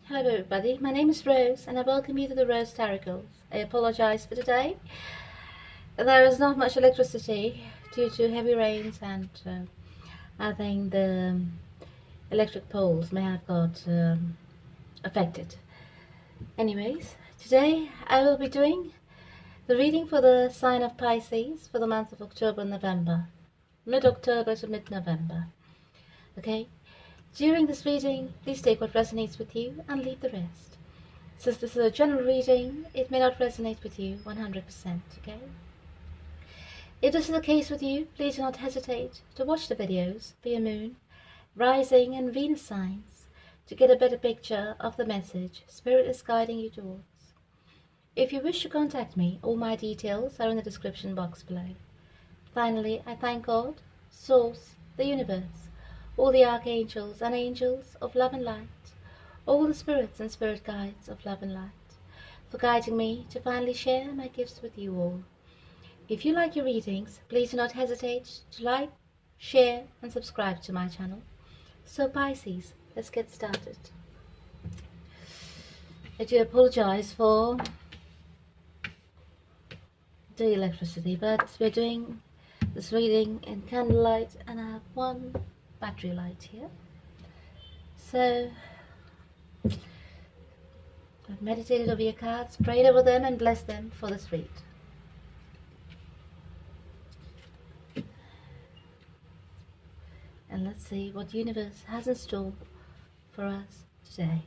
Hello everybody, my name is Rose and I welcome you to the Rose TAROCLE. I apologize for today. There is not much electricity due to heavy rains and I think the electric poles may have got affected. Anyways, today I will be doing the reading for the sign of Pisces for the month of October and November. Mid-October to mid-November. Okay? During this reading, please take what resonates with you and leave the rest. Since this is a general reading, it may not resonate with you 100%, okay? If this is the case with you, please do not hesitate to watch the videos for your moon, rising and Venus signs to get a better picture of the message Spirit is guiding you towards. If you wish to contact me, all my details are in the description box below. Finally, I thank God, Source, the universe, all the archangels and angels of love and light, all the spirits and spirit guides of love and light, for guiding me to finally share my gifts with you all. If you like your readings, please do not hesitate to like, share and subscribe to my channel. So Pisces, let's get started. I do apologize for the electricity, but we're doing this reading in candlelight and I have one battery light here. So I've meditated over your cards, prayed over them and blessed them for this read. And let's see what the universe has in store for us today.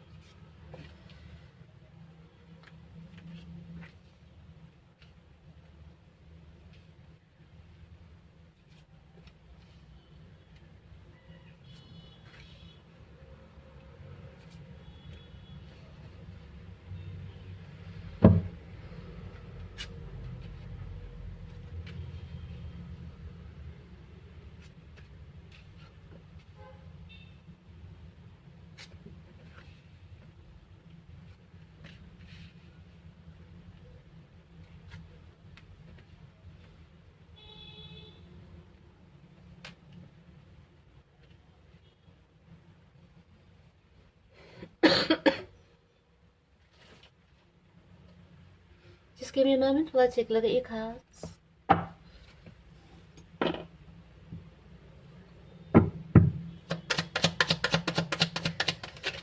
Just give me a moment while I take a look at your cards.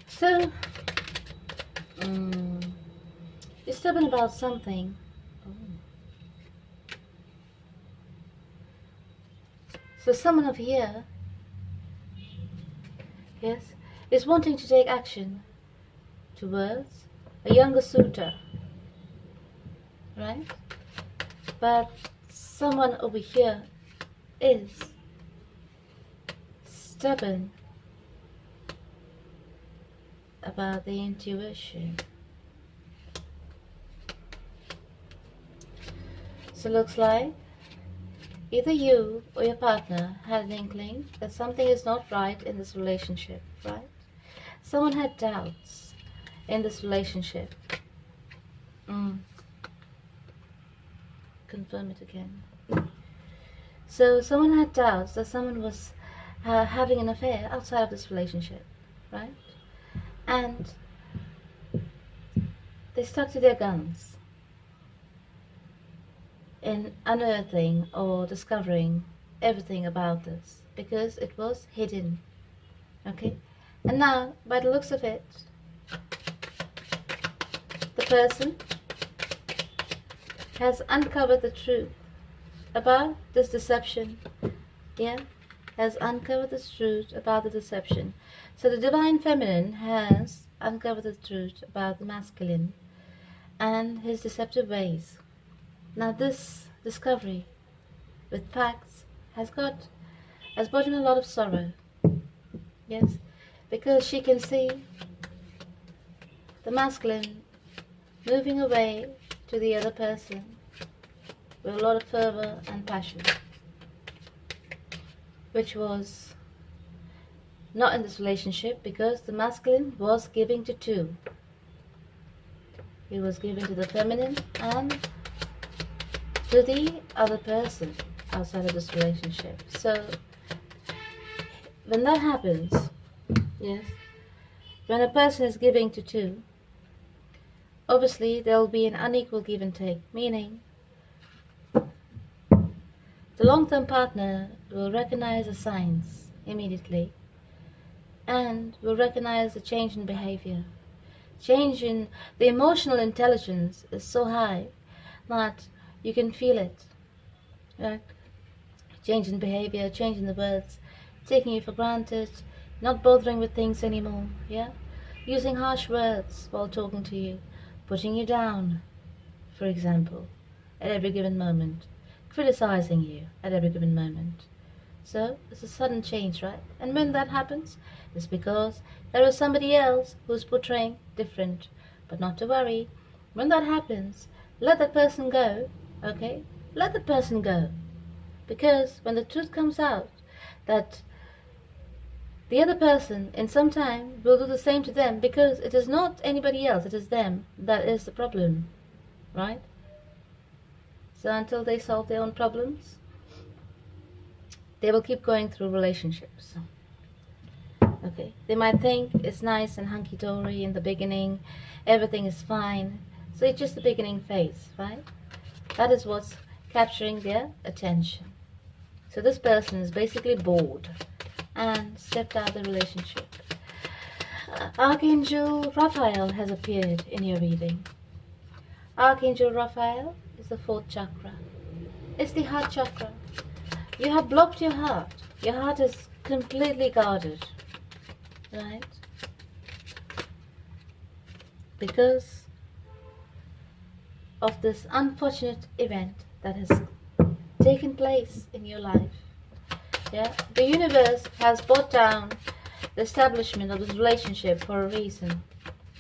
So, you're stubborn about something. So someone over here, yes, is wanting to take action towards a younger suitor, right? But someone over here is stubborn about the intuition. So it looks like either you or your partner had an inkling that something is not right in this relationship, right? Someone had doubts in this relationship. Confirm it again. So someone had doubts that someone was having an affair outside of this relationship, right? And they stuck to their guns in unearthing or discovering everything about this because it was hidden, okay? And now, by the looks of it, the person has uncovered the truth about this deception, has uncovered the truth about the deception. So the divine feminine has uncovered the truth about the masculine and his deceptive ways. Now this discovery with facts has brought in a lot of sorrow, yes, because she can see the masculine moving away to the other person with a lot of fervor and passion, which was not in this relationship because the masculine was giving to two. He was giving to the feminine and to the other person outside of this relationship. So when that happens, yes, when a person is giving to two, obviously there will be an unequal give and take, meaning the long-term partner will recognize the signs immediately and will recognize the change in behavior. Change in the emotional intelligence is so high that you can feel it, right? Change in behavior, change in the words, taking you for granted, not bothering with things anymore, yeah? Using harsh words while talking to you, putting you down, for example, at every given moment, criticizing you at every given moment. So it's a sudden change, right? And when that happens, it's because there is somebody else who's portraying different. But not to worry. When that happens, let that person go, okay? Let that person go. Because when the truth comes out that the other person in some time will do the same to them, because it is not anybody else, it is them that is the problem, right? So until they solve their own problems, they will keep going through relationships. Okay, they might think it's nice and hunky-dory in the beginning, everything is fine, so it's just the beginning phase, right? That is what's capturing their attention. So this person is basically bored and stepped out of the relationship. Archangel Raphael has appeared in your reading. Archangel Raphael is the 4th chakra. It's the heart chakra. You have blocked your heart. Your heart is completely guarded, right? Because of this unfortunate event that has taken place in your life. Yeah, the universe has brought down the establishment of this relationship for a reason.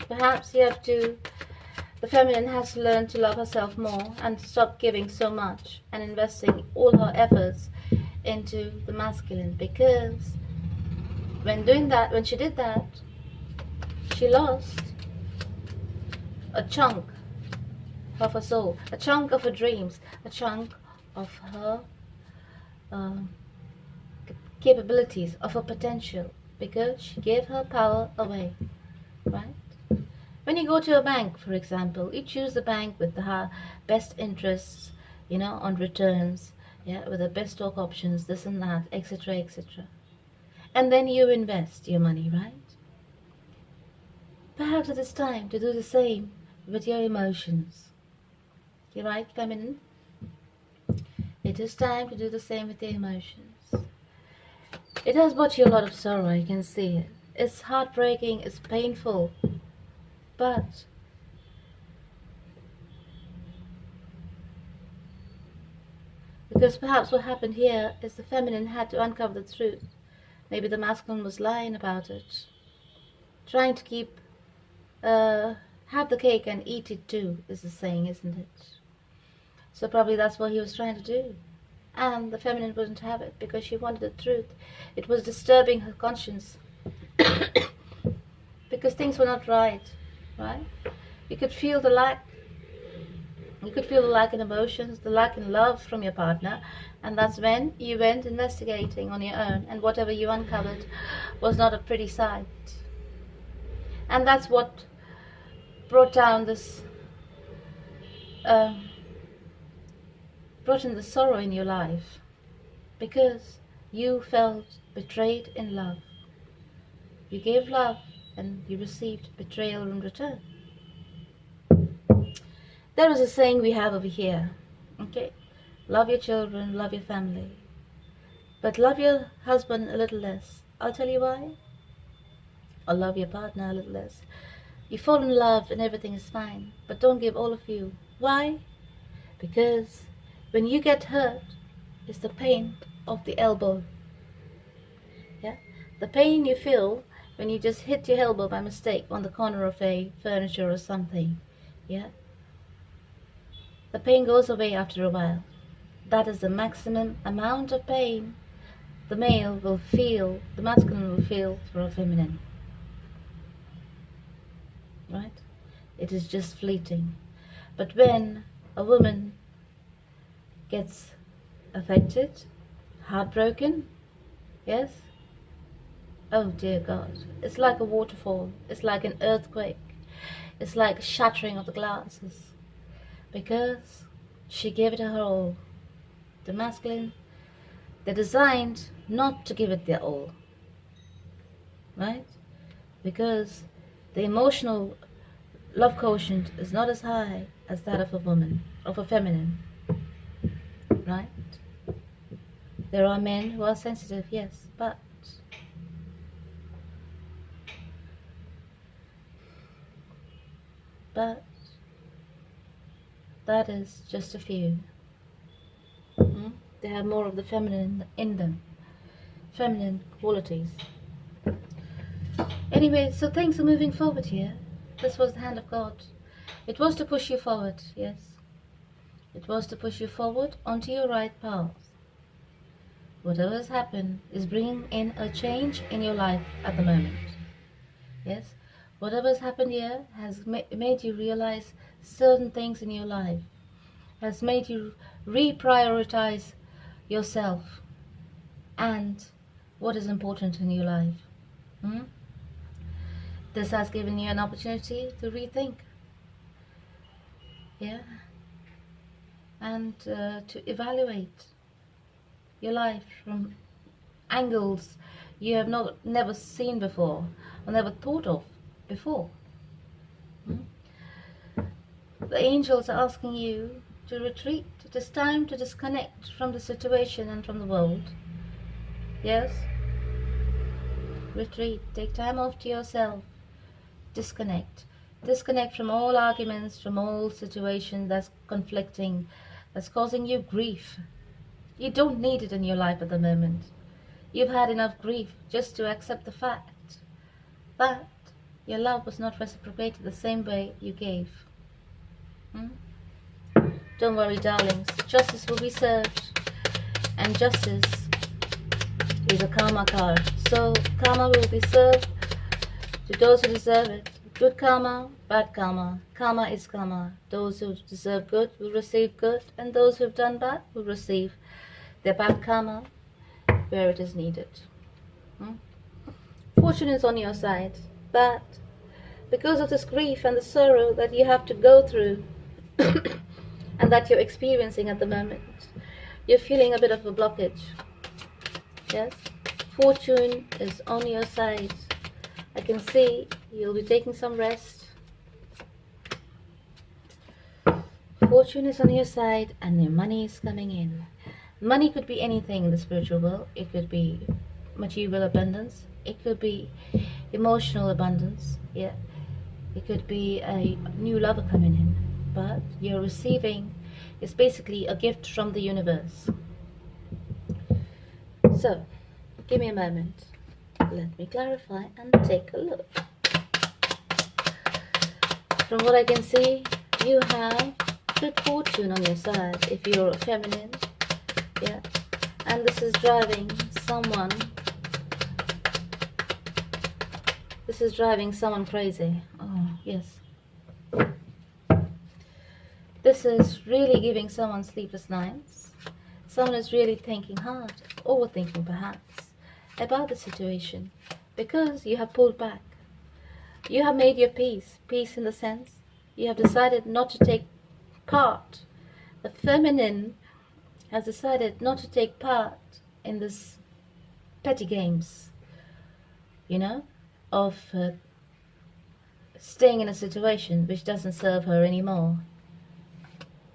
Perhaps the feminine has to learn to love herself more and stop giving so much and investing all her efforts into the masculine, because when she did that, she lost a chunk of her soul, a chunk of her dreams, a chunk of her capabilities, of her potential, because she gave her power away, right? When you go to a bank, for example, you choose the bank with the best interests, on returns, yeah, with the best stock options, this and that, etc., etc. And then you invest your money, right? Perhaps it is time to do the same with your emotions. You're right, feminine? It is time to do the same with your emotions. It has brought you a lot of sorrow, you can see it. It's heartbreaking, it's painful, but because perhaps what happened here is the feminine had to uncover the truth. Maybe the masculine was lying about it, trying to keep, have the cake and eat it too, is the saying, isn't it? So probably that's what he was trying to do. And the feminine wouldn't have it because she wanted the truth. It was disturbing her conscience because things were not right, right? You could feel the lack. You could feel the lack in emotions, the lack in love from your partner, and that's when you went investigating on your own, and whatever you uncovered was not a pretty sight. And that's what brought down this, brought in the sorrow in your life, because you felt betrayed in love. You gave love and you received betrayal in return. There is a saying we have over here, okay? Love your children, love your family, but love your husband a little less. I'll tell you why. Or love your partner a little less. You fall in love and everything is fine, but don't give all of you. Why? Because when you get hurt, it's the pain of the elbow. Yeah? The pain you feel when you just hit your elbow by mistake on the corner of a furniture or something. Yeah? The pain goes away after a while. That is the maximum amount of pain the male will feel, the masculine will feel for a feminine. Right? It is just fleeting. But when a woman gets affected, heartbroken, yes, Oh dear God, it's like a waterfall, it's like an earthquake, it's like shattering of the glasses, because she gave it her all. The masculine, they're designed not to give it their all, right? Because the emotional love quotient is not as high as that of a woman, of a feminine, right? There are men who are sensitive, yes, but that is just a few. They have more of the feminine in them, feminine qualities. Anyway, so things are moving forward here. This was the hand of God. It was to push you forward, yes. It was to push you forward onto your right path. Whatever has happened is bringing in a change in your life at the moment. Yes, whatever has happened here has made you realize certain things in your life, has made you reprioritize yourself and what is important in your life. This has given you an opportunity to rethink, yeah, and to evaluate your life from angles you have never seen before or never thought of before. The angels are asking you to retreat. It is time to disconnect from the situation and from the world. Yes? Retreat. Take time off to yourself. Disconnect. Disconnect from all arguments, from all situations that's conflicting, that's causing you grief. You don't need it in your life at the moment. You've had enough grief just to accept the fact that your love was not reciprocated the same way you gave. Don't worry, darlings. Justice will be served. And justice is a karma card. So karma will be served to those who deserve it. Good karma, bad karma. Karma is karma. Those who deserve good will receive good, and those who have done bad will receive their bad karma where it is needed. Fortune is on your side, but because of this grief and the sorrow that you have to go through and that you're experiencing at the moment, you're feeling a bit of a blockage. Yes? Fortune is on your side. I can see you'll be taking some rest. Fortune is on your side and your money is coming in. Money could be anything in the spiritual world. It could be material abundance. It could be emotional abundance. Yeah. It could be a new lover coming in. But you're receiving is basically a gift from the universe. So, give me a moment. Let me clarify and take a look. From what I can see, you have good fortune on your side if you're a feminine. Yeah. And this is driving someone. This is driving someone crazy. Oh, yes. This is really giving someone sleepless nights. Someone is really thinking hard, overthinking perhaps, about the situation, because you have pulled back. You have made your peace. Peace in the sense you have decided not to take part. The feminine has decided not to take part in this petty games, you know, of staying in a situation which doesn't serve her anymore,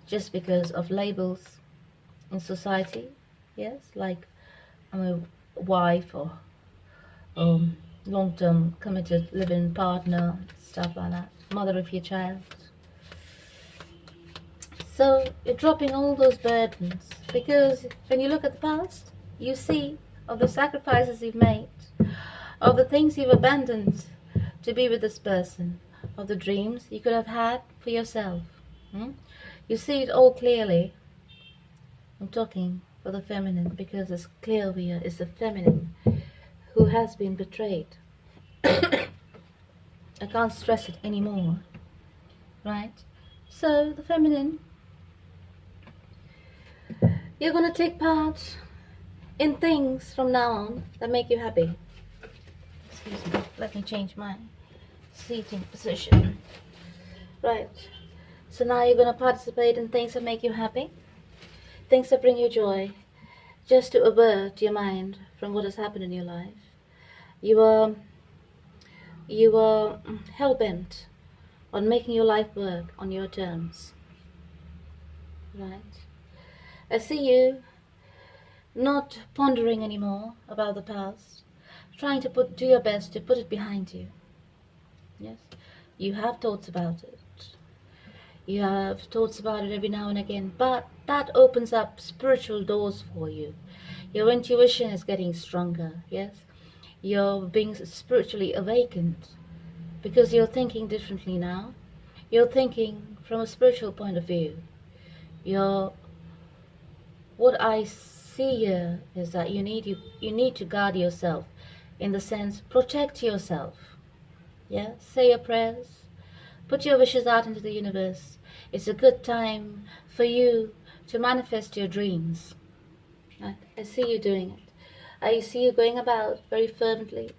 just because of labels in society. Yes, like I'm a wife or long-term committed living partner, stuff like that, mother of your child. So you're dropping all those burdens, because when you look at the past, you see of the sacrifices you've made, of the things you've abandoned to be with this person, of the dreams you could have had for yourself. You see it all clearly. I'm talking for the feminine, because it's clear here is the feminine who has been betrayed. I can't stress it anymore, right? So the feminine, you're going to take part in things from now on that make you happy. Excuse me. Let me change my seating position. Right. So now you're going to participate in things that make you happy, things that bring you joy, just to avert your mind from what has happened in your life. You are hell-bent on making your life work on your terms. Right. I see you not pondering anymore about the past, trying to do your best to put it behind you. Yes, you have thoughts about it. You have thoughts about it every now and again, but that opens up spiritual doors for you. Your intuition is getting stronger. Yes, you're being spiritually awakened because you're thinking differently now. You're thinking from a spiritual point of view. What I see here is that you need to guard yourself, in the sense, protect yourself. Yeah, say your prayers, put your wishes out into the universe. It's a good time for you to manifest your dreams. Right? I see you doing it. I see you going about very fervently,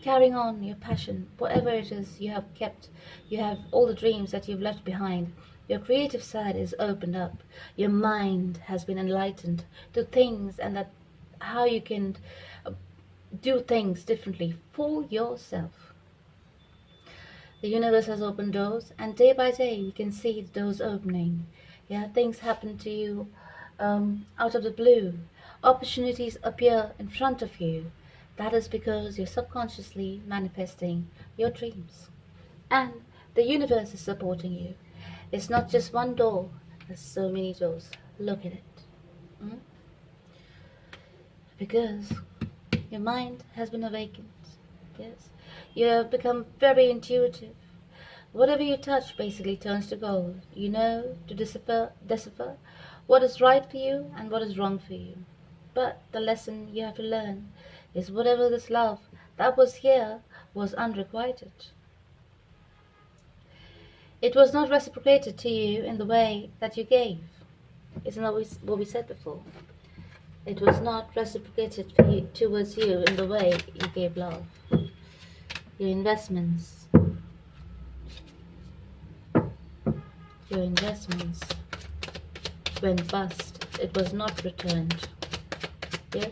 carrying on your passion, whatever it is you have kept. You have all the dreams that you've left behind. Your creative side is opened up. Your mind has been enlightened to things, and that how you can do things differently for yourself. The universe has opened doors, and day by day you can see the doors opening. Yeah, things happen to you out of the blue. Opportunities appear in front of you. That is because you're subconsciously manifesting your dreams. And the universe is supporting you. It's not just one door, there's so many doors. Look at it. Because your mind has been awakened. Yes, you have become very intuitive. Whatever you touch basically turns to gold. You know to decipher what is right for you and what is wrong for you. But the lesson you have to learn is whatever this love that was here was unrequited. It was not reciprocated to you in the way that you gave. Isn't that what we said before? It was not reciprocated towards you in the way you gave love. Your investments went bust. It was not returned. Yes?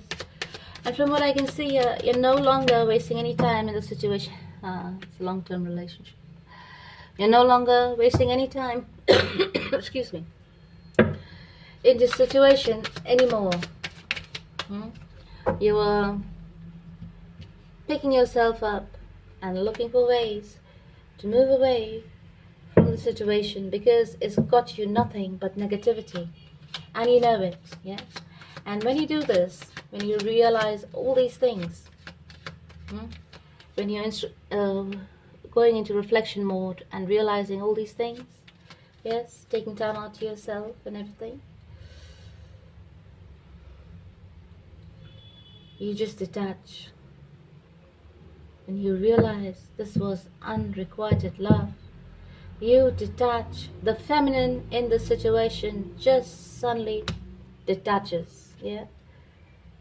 And from what I can see, you're no longer wasting any time in the situation. It's a long-term relationship. You're no longer wasting any time, excuse me, in this situation anymore. You are picking yourself up and looking for ways to move away from the situation, because it's got you nothing but negativity, and you know it. Yes. And when you do this, when you realize all these things, when you're going into reflection mode and realizing all these things, yes, taking time out to yourself and everything, you just detach. And you realize this was unrequited love. You detach. The feminine in the situation just suddenly detaches. Yeah,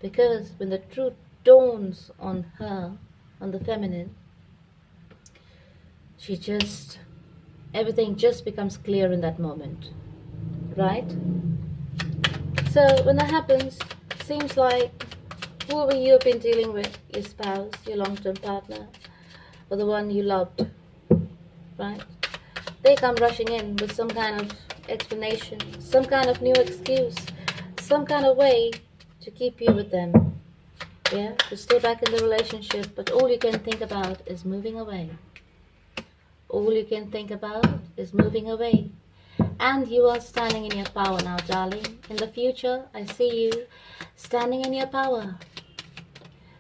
because when the truth dawns on her, on the feminine, everything just becomes clear in that moment, right? So when that happens, it seems like whoever you've been dealing with, your spouse, your long-term partner, or the one you loved, right? They come rushing in with some kind of explanation, some kind of new excuse, some kind of way to keep you with them. Yeah, to stay back in the relationship, but all you can think about is moving away. All you can think about is moving away. And you are standing in your power now, darling. In the future, I see you standing in your power.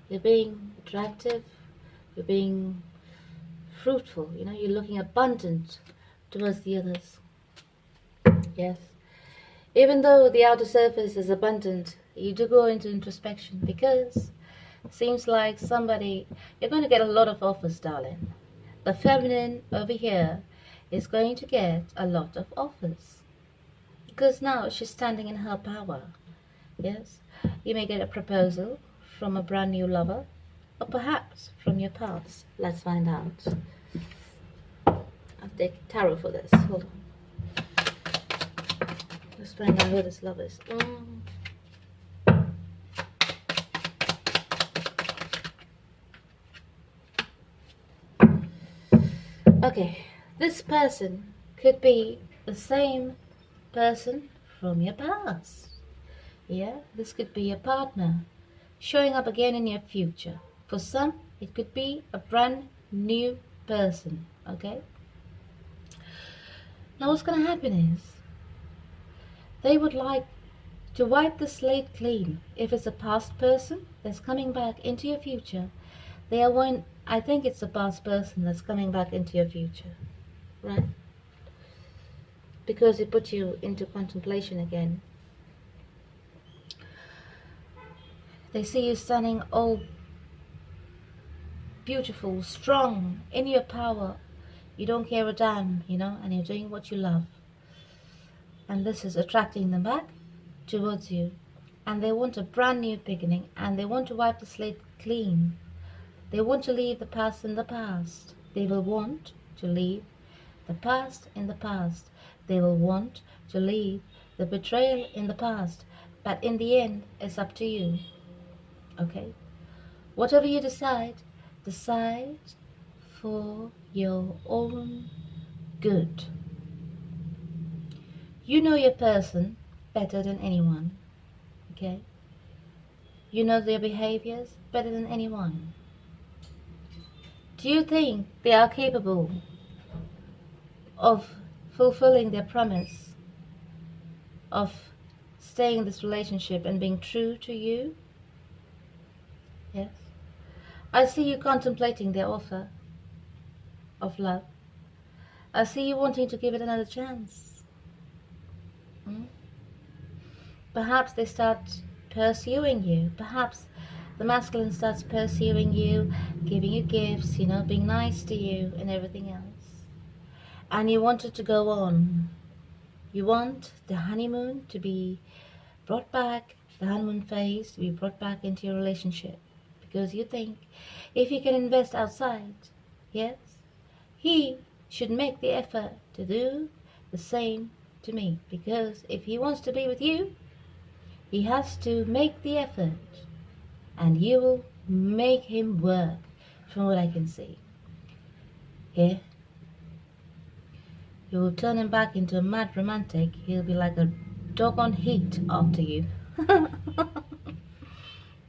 You're being attractive. You're being fruitful. You know, you're looking abundant towards the others. Yes. Even though the outer surface is abundant, you do go into introspection, because it seems like you're going to get a lot of offers, darling. The feminine over here is going to get a lot of offers, because now she's standing in her power. Yes, you may get a proposal from a brand new lover. or perhaps from your past. Let's find out. I'll take tarot for this. Hold on. Let's find out who this love is. Okay, this person could be the same person from your past. Yeah, this could be your partner showing up again in your future. For some, it could be a brand new person. Okay, now what's going to happen is they would like to wipe the slate clean. If it's a past person that's coming back into your future, they are one. I think it's a past person that's coming back into your future, right? Because it put you into contemplation again. They see you standing all beautiful, strong, in your power. You don't care a damn, you know, and you're doing what you love. And this is attracting them back towards you. And they want a brand new beginning, and they want to wipe the slate clean. They want to leave the past in the past. They will want to leave the past in the past. They will want to leave the betrayal in the past. But in the end, it's up to you. Okay? Whatever you decide, decide for your own good. You know your person better than anyone. Okay? You know their behaviors better than anyone. Do you think they are capable of fulfilling their promise of staying in this relationship and being true to you? Yes. I see you contemplating their offer of love. I see you wanting to give it another chance. Perhaps they start pursuing you. Perhaps the masculine starts pursuing you, giving you gifts, you know, being nice to you and everything else. And you want it to go on. You want the honeymoon to be brought back, the honeymoon phase to be brought back into your relationship. Because you think if you can invest outside, yes, he should make the effort to do the same to me. Because if he wants to be with you, he has to make the effort. And you will make him work, from what I can see. Yeah? You will turn him back into a mad romantic. He'll be like a dog on heat after you.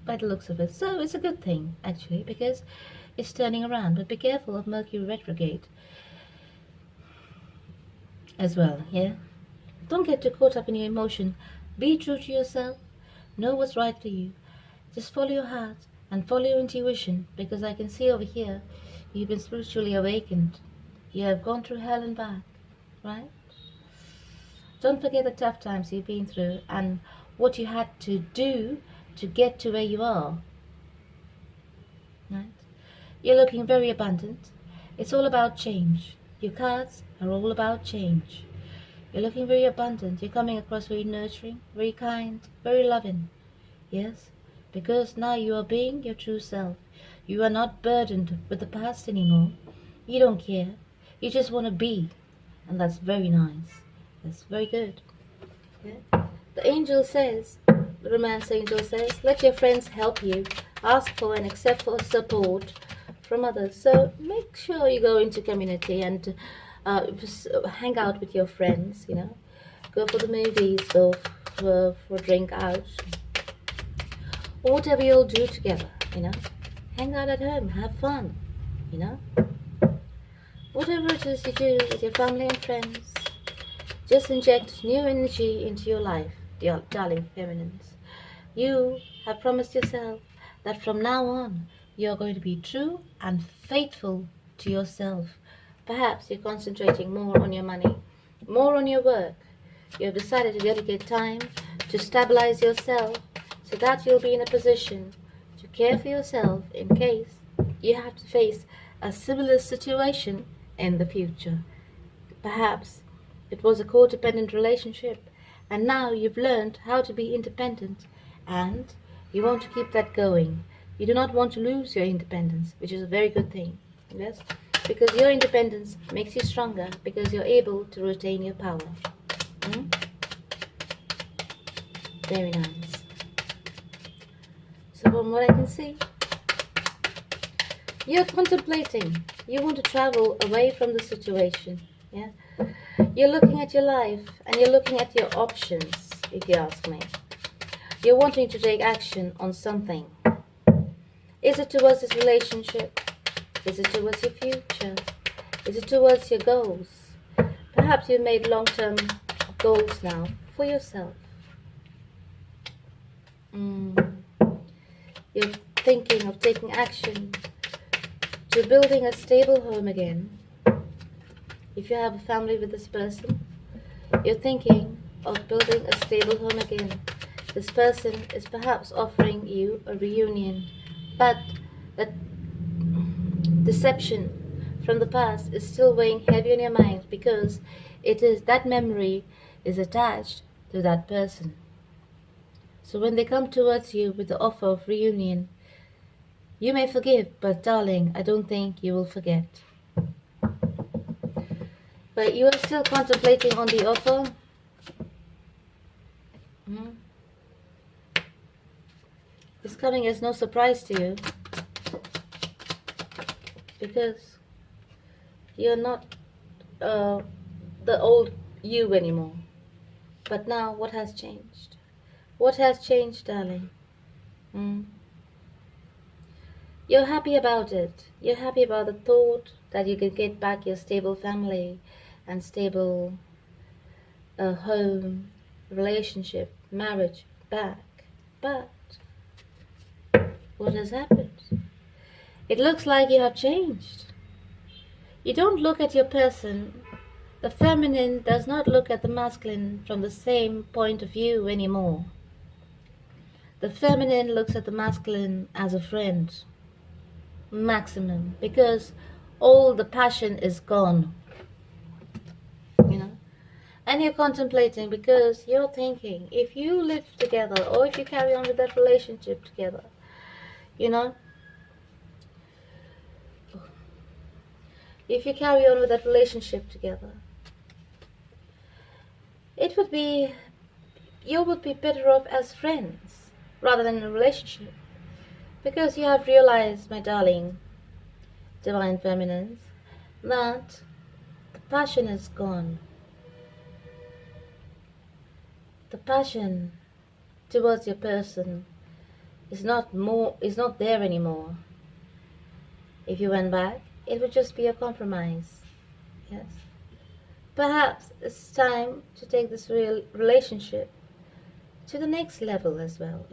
By the looks of it. So it's a good thing, actually, because it's turning around. But be careful of Mercury retrograde as well, yeah? Don't get too caught up in your emotion. Be true to yourself. Know what's right for you. Just follow your heart and follow your intuition, because I can see over here you've been spiritually awakened. You have gone through hell and back, right? Don't forget the tough times you've been through and what you had to do to get to where you are, right? You're looking very abundant. It's all about change. Your cards are all about change. You're looking very abundant. You're coming across very nurturing, very kind, very loving. Yes? Because now you are being your true self. You are not burdened with the past anymore. You don't care. You just want to be. And that's very nice. That's very good. Yeah? The angel says, the romance angel says, let your friends help you. Ask for and accept for support from others. So make sure you go into community and hang out with your friends, you know. Go for the movies, go for a drink out. Or whatever you'll do together, you know. Hang out at home, have fun, you know. Whatever it is you do with your family and friends, just inject new energy into your life, dear darling feminines. You have promised yourself that from now on, you're going to be true and faithful to yourself. Perhaps you're concentrating more on your money, more on your work. You have decided to dedicate time to stabilize yourself, so that you'll be in a position to care for yourself in case you have to face a similar situation in the future. Perhaps it was a codependent relationship, and now you've learned how to be independent, and you want to keep that going. You do not want to lose your independence, which is a very good thing. Yes? Because your independence makes you stronger, because you're able to retain your power. Hmm? Very nice. So from what I can see, you're contemplating. You want to travel away from the situation. Yeah? You're looking at your life and you're looking at your options, if you ask me. You're wanting to take action on something. Is it towards this relationship? Is it towards your future? Is it towards your goals? Perhaps you've made long-term goals now for yourself. You're thinking of taking action to building a stable home again. If you have a family with this person, you're thinking of building a stable home again. This person is perhaps offering you a reunion, but that deception from the past is still weighing heavy on your mind, because it is that memory is attached to that person. So when they come towards you with the offer of reunion, you may forgive, but darling, I don't think you will forget. But you are still contemplating on the offer. It's coming as no surprise to you, because you're not the old you anymore. But now what has changed? What has changed, darling? You're happy about it. You're happy about the thought that you can get back your stable family and stable home, relationship, marriage back. But what has happened? It looks like you have changed. You don't look at your person. The feminine does not look at the masculine from the same point of view anymore. The feminine looks at the masculine as a friend. Maximum, because all the passion is gone, and you're contemplating, because you're thinking, if you live together or if you carry on with that relationship together, if you carry on with that relationship together, you would be better off as friends rather than in a relationship. Because you have realized, my darling, divine feminines, that the passion is gone. The passion towards your person is not there anymore. If you went back, it would just be a compromise. Yes. Perhaps it's time to take this real relationship to the next level as well,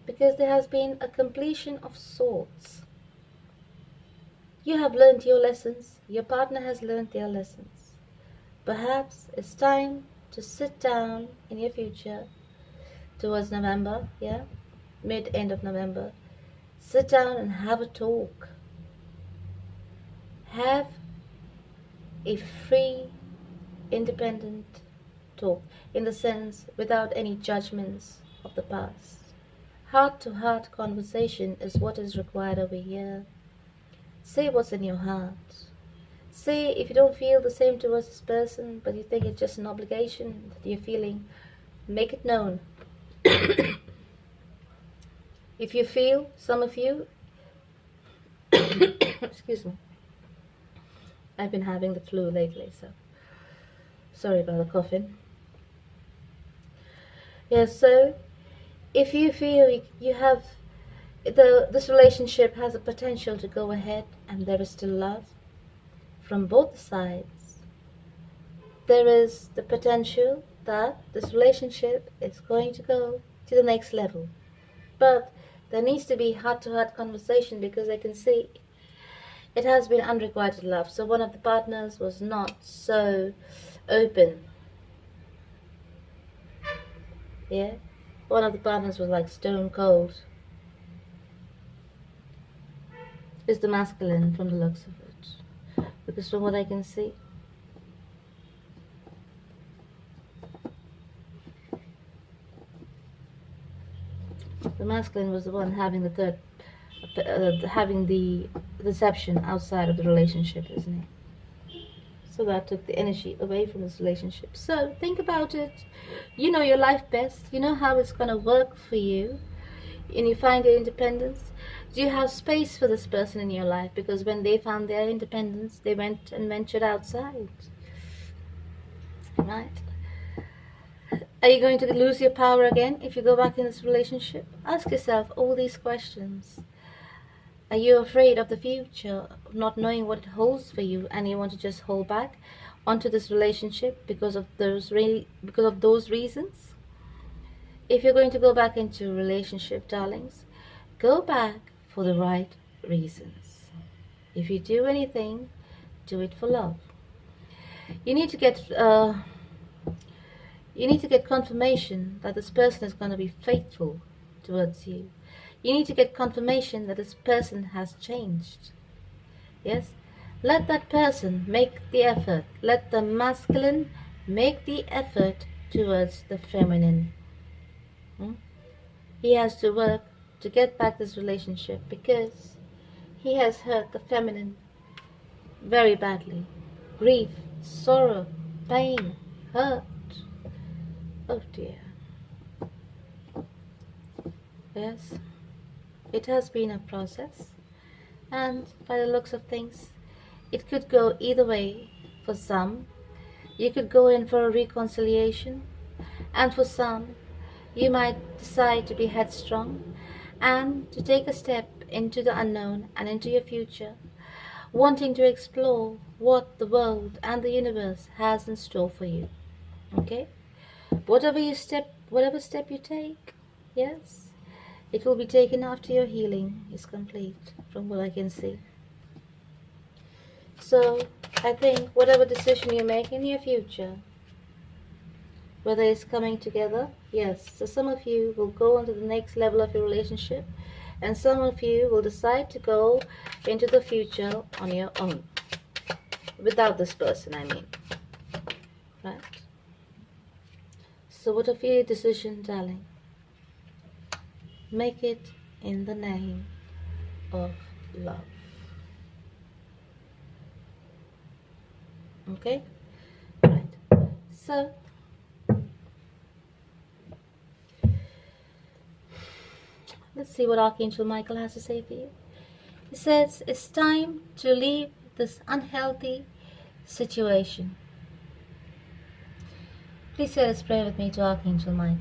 because there has been a completion of sorts. You have learned your lessons, your partner has learned their lessons. Perhaps it's time to sit down in your future towards November, mid-end of November. Sit down and have a talk. Have a free, independent talk, in the sense without any judgments of the past. Heart-to-heart conversation is what is required over here. Say what's in your heart. Say if you don't feel the same towards this person, but you think it's just an obligation that you're feeling, make it known. If you feel, some of you, excuse me, I've been having the flu lately, so sorry about the coughing. Yes, so if you feel you have this relationship has a potential to go ahead, and there is still love from both sides, there is the potential that this relationship is going to go to the next level. But there needs to be heart-to-heart conversation, because I can see it has been unrequited love. So one of the partners was not so open. Yeah? One of the partners was like stone cold. Is the masculine from the looks of it. Because from what I can see, The masculine was the one having the third, having the deception outside of the relationship, isn't it? So that took the energy away from this relationship. So think about it. You know your life best. You know how it's going to work for you. And you find your independence. Do you have space for this person in your life? Because when they found their independence, they went and ventured outside. Right? Are you going to lose your power again if you go back in this relationship? Ask yourself all these questions. Are you afraid of the future, not knowing what it holds for you, and you want to just hold back onto this relationship because of those reasons? If you're going to go back into a relationship, darlings, go back for the right reasons. If you do anything, do it for love. You need to get confirmation that this person is going to be faithful towards you. You need to get confirmation that this person has changed. Yes? Let that person make the effort. Let the masculine make the effort towards the feminine. He has to work to get back this relationship because he has hurt the feminine very badly. Grief, sorrow, pain, hurt. Oh dear. Yes, it has been a process, and by the looks of things, it could go either way. For some, you could go in for a reconciliation, and for some, you might decide to be headstrong and to take a step into the unknown and into your future, wanting to explore what the world and the universe has in store for you. Okay? Whatever step you take, yes, it will be taken after your healing is complete, from what I can see. So, I think whatever decision you make in your future, whether it's coming together, yes, so some of you will go on to the next level of your relationship, and some of you will decide to go into the future on your own, without this person, I mean. Right? So whatever your decision, darling, make it in the name of love. Okay? Right. So, let's see what Archangel Michael has to say for you. He says, it's time to leave this unhealthy situation. Please say this prayer with me to Archangel Michael.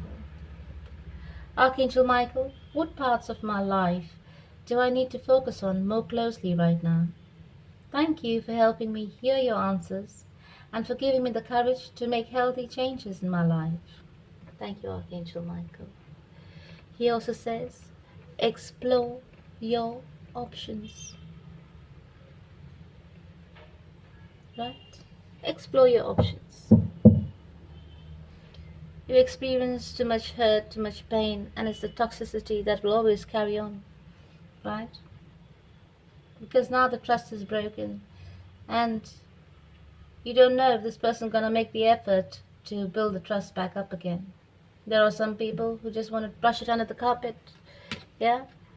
Archangel Michael, what parts of my life do I need to focus on more closely right now? Thank you for helping me hear your answers and for giving me the courage to make healthy changes in my life. Thank you, Archangel Michael. He also says, explore your options. Right? Explore your options. You experience too much hurt, too much pain, and it's the toxicity that will always carry on. Right? Because now the trust is broken, and you don't know if this person is going to make the effort to build the trust back up again. There are some people who just want to brush it under the carpet, yeah,